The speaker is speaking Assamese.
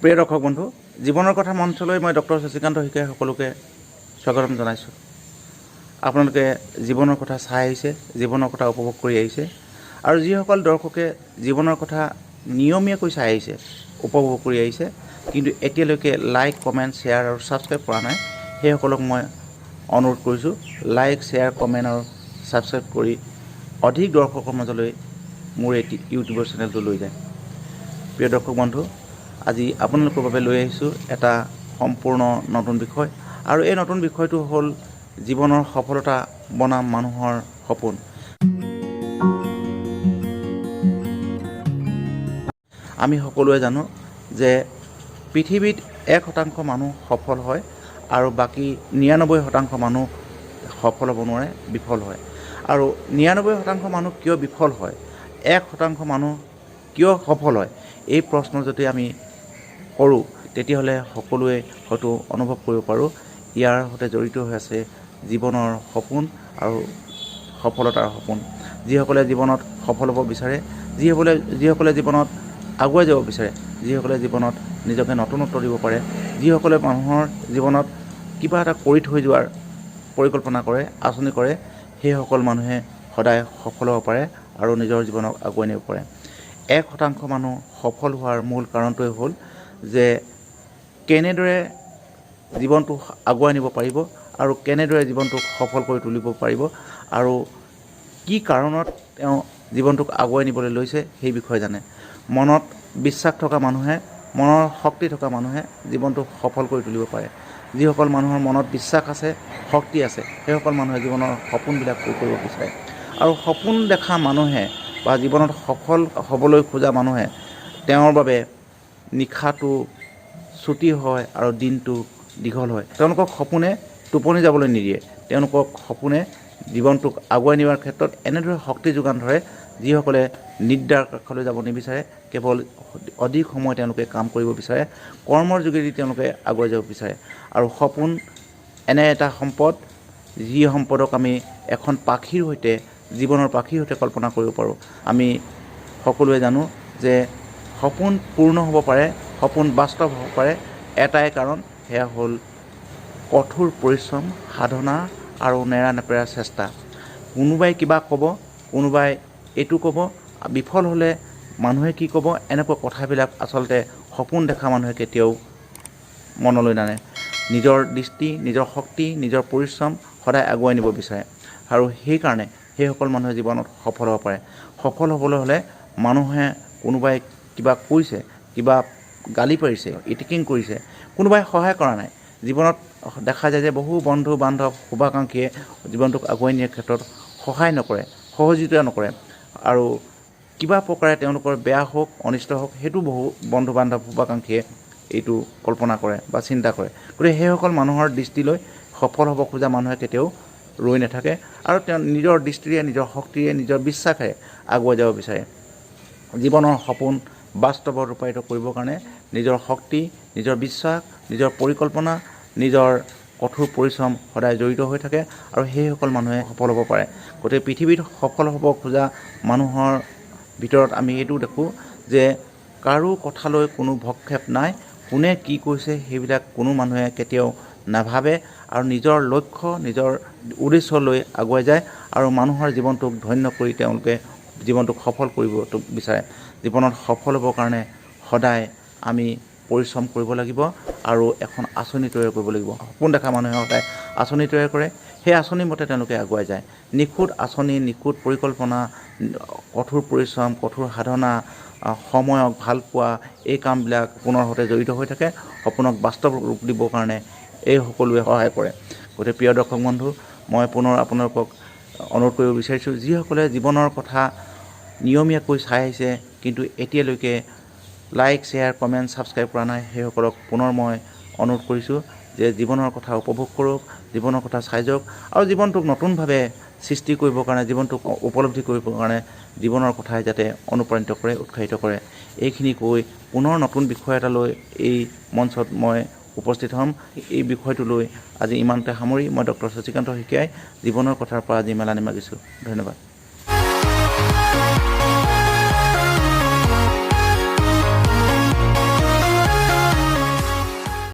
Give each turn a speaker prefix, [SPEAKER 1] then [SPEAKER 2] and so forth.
[SPEAKER 1] প্ৰিয় দৰ্শক বন্ধু, জীৱনৰ কথা মঞ্চলৈ মই ডক্টৰ শশীকান্ত শইকীয়াই সকলোকে স্বাগতম জনাইছোঁ। আপোনালোকে জীৱনৰ কথা চাই আহিছে, জীৱনৰ কথা উপভোগ কৰি আহিছে, আৰু যিসকল দৰ্শকে জীৱনৰ কথা নিয়মীয়াকৈ চাই আহিছে, উপভোগ কৰি আহিছে, কিন্তু এতিয়ালৈকে লাইক, কমেণ্ট, শ্বেয়াৰ আৰু ছাবস্ক্ৰাইব কৰা নাই, সেইসকলক মই অনুৰোধ কৰিছোঁ লাইক, শ্বেয়াৰ, কমেণ্ট আৰু ছাবস্ক্ৰাইব কৰি অধিক দৰ্শকৰ মাজলৈ মোৰ এই ইউটিউবৰ চেনেলটো লৈ যায়। প্ৰিয় দৰ্শক বন্ধু, আজি আপোনালোকৰ বাবে লৈ আহিছোঁ এটা সম্পূৰ্ণ নতুন বিষয়, আৰু এই নতুন বিষয়টো হ'ল জীৱনৰ সফলতা বনাম মানুহৰ সপোন। আমি সকলোৱে জানো যে পৃথিৱীত 1% মানুহ সফল হয় আৰু বাকী 99% মানুহ সফল হ'ব নোৱাৰে, বিফল হয়। আৰু 99% মানুহ কিয় বিফল হয়, 1% মানুহ কিয় সফল হয়, এই প্ৰশ্ন যদি আমি কৰোঁ তেতিয়াহ'লে সকলোৱে হয়তো অনুভৱ কৰিব পাৰোঁ ইয়াৰ সৈতে জড়িত হৈ আছে জীৱনৰ সপোন আৰু সফলতাৰ সপোন। যিসকলে জীৱনত সফল হ'ব বিচাৰে, যিসকলে জীৱনত আগুৱাই যাব বিচাৰে, যিসকলে জীৱনত নিজকে নতুনত্ব দিব পাৰে, যিসকলে মানুহৰ জীৱনত কিবা এটা কৰি থৈ যোৱাৰ পৰিকল্পনা কৰে, আঁচনি কৰে, সেইসকল মানুহে সদায় সফল হ'ব পাৰে আৰু নিজৰ জীৱনক আগুৱাই নিব পাৰে। 1% মানুহ সফল হোৱাৰ মূল কাৰণটোৱে হ'ল যে কেনেদৰে জীৱনটো আগুৱাই নিব পাৰিব আৰু কেনেদৰে জীৱনটোক সফল কৰি তুলিব পাৰিব আৰু কি কাৰণত তেওঁ জীৱনটোক আগুৱাই নিবলৈ লৈছে সেই বিষয়ে জানে। মনত বিশ্বাস থকা মানুহে, মনৰ শক্তি থকা মানুহে জীৱনটোক সফল কৰি তুলিব পাৰে। যিসকল মানুহৰ মনত বিশ্বাস আছে, শক্তি আছে, সেইসকল মানুহে জীৱনৰ সপোনবিলাক পূৰ কৰিব বিচাৰে। আৰু সপোন দেখা মানুহে বা জীৱনত সফল হ'বলৈ খোজা মানুহে তেওঁৰ বাবে নিশাটো ছুটি হয় আৰু দিনটো দীঘল হয়। তেওঁলোকক সপোনে টোপনি যাবলৈ নিদিয়ে, তেওঁলোকক সপোনে জীৱনটোক আগুৱাই নিয়াৰ ক্ষেত্ৰত এনেদৰে শক্তি যোগান ধৰে যিসকলে নিদ্ৰাৰ কাষলৈ যাব নিবিচাৰে, কেৱল অধিক সময় তেওঁলোকে কাম কৰিব বিচাৰে, কৰ্মৰ যোগেদি তেওঁলোকে আগুৱাই যাব বিচাৰে। আৰু সপোন এনে এটা সম্পদ, যি সম্পদক আমি এখন পাখিৰ সৈতে, জীৱনৰ পাখিৰ সৈতে কল্পনা কৰিব পাৰোঁ। আমি সকলোৱে জানো যে সপোন পূৰ্ণ হ'ব পাৰে, সপোন বাস্তৱ হ'ব পাৰে এটাই কাৰণ, সেয়া হ'ল কঠোৰ পৰিশ্ৰম, সাধনা আৰু নেৰানেপেৰা চেষ্টা। কোনোবাই কিবা ক'ব, কোনোবাই এইটো ক'ব, বিফল হ'লে মানুহে কি ক'ব, এনেকুৱা কথাবিলাক আচলতে সপোন দেখা মানুহে কেতিয়াও মনলৈ নানে। নিজৰ দৃষ্টি, নিজৰ শক্তি, নিজৰ পৰিশ্ৰম সদায় আগুৱাই নিব বিচাৰে, আৰু সেইকাৰণে সেইসকল মানুহে জীৱনত সফল হ'ব পাৰে। সফল হ'বলৈ হ'লে মানুহে, কোনোবাই কিবা কৈছে, কিবা গালি পাৰিছে, ইটিকিং কৰিছে, কোনোবাই সহায় কৰা নাই। জীৱনত দেখা যায় যে বহু বন্ধু বান্ধৱ, শুভাকাংক্ষীয়ে জীৱনটোক আগুৱাই নিয়াৰ ক্ষেত্ৰত সহায় নকৰে, সহযোগিতা নকৰে, আৰু কিবা প্ৰকাৰে তেওঁলোকৰ বেয়া হওক, অনিষ্ট হওক, সেইটো বহু বন্ধু বান্ধৱ, শুভাকাংক্ষীয়ে এইটো কল্পনা কৰে বা চিন্তা কৰে। গতিকে সেইসকল মানুহৰ দৃষ্টিলৈ সফল হ'ব খোজা মানুহে কেতিয়াও ৰৈ নাথাকে, আৰু তেওঁ নিজৰ দৃষ্টিৰে, নিজৰ শক্তিৰে, নিজৰ বিশ্বাসেৰে আগুৱাই যাব বিচাৰে। জীৱনৰ সপোন বাস্তৱত ৰূপায়িত কৰিবৰ কাৰণে নিজৰ শক্তি, নিজৰ বিশ্বাস, নিজৰ পৰিকল্পনা, নিজৰ কঠোৰ পৰিশ্ৰম সদায় জড়িত হৈ থাকে, আৰু সেইসকল মানুহে সফল হ'ব পাৰে। গতিকে পৃথিৱীত সফল হ'ব খোজা মানুহৰ ভিতৰত আমি এইটো দেখোঁ যে কাৰো কথালৈ কোনো ভক্ষেপ নাই, কোনে কি কৈছে সেইবিলাক কোনো মানুহে কেতিয়াও নাভাবে, আৰু নিজৰ লক্ষ্য, নিজৰ উদ্দেশ্যলৈ আগুৱাই যায়, আৰু মানুহৰ জীৱনটোক ধন্য কৰি তেওঁলোকে জীৱনটোক সফল কৰিব বিচাৰে। জীৱনত সফল হ'বৰ কাৰণে সদায় আমি পৰিশ্ৰম কৰিব লাগিব আৰু এখন আঁচনি তৈয়াৰ কৰিব লাগিব। সপোন দেখা মানুহে সদায় আঁচনি তৈয়াৰ কৰে, সেই আঁচনিৰ মতে তেওঁলোকে আগুৱাই যায়। নিখুঁত আঁচনি, নিখুঁত পৰিকল্পনা, কঠোৰ পৰিশ্ৰম, কঠোৰ সাধনা, সময়ক ভাল পোৱা, এই কামবিলাক সপোনৰ সৈতে জড়িত হৈ থাকে। সপোনক বাস্তৱ ৰূপ দিবৰ কাৰণে এই সকলোৱে সহায় কৰে। গতিকে প্ৰিয় দৰ্শক বন্ধু, মই পুনৰ আপোনালোকক অনুৰোধ কৰিব বিচাৰিছোঁ, যিসকলে জীৱনৰ কথা নিয়মীয়াকৈ চাই আহিছে কিন্তু এতিয়ালৈকে লাইক, শ্বেয়াৰ, কমেণ্ট, ছাবস্ক্ৰাইব কৰা নাই, সেইসকলক পুনৰ মই অনুৰোধ কৰিছোঁ যে জীৱনৰ কথা উপভোগ কৰক, জীৱনৰ কথা চাই যাওক, আৰু জীৱনটোক নতুনভাৱে সৃষ্টি কৰিবৰ কাৰণে, জীৱনটোক উপলব্ধি কৰিবৰ কাৰণে জীৱনৰ কথাই যাতে অনুপ্ৰাণিত কৰে, উৎসাহিত কৰে। এইখিনি কৈ পুনৰ নতুন বিষয় এটা লৈ এই মঞ্চত মই উপস্থিত হ'ম। এই বিষয়টো লৈ আজি ইমানতে সামৰি মই ডক্টৰ শশীকান্ত শইকীয়াই জীৱনৰ কথাৰ পৰা আজি মেলানি মাগিছোঁ। ধন্যবাদ।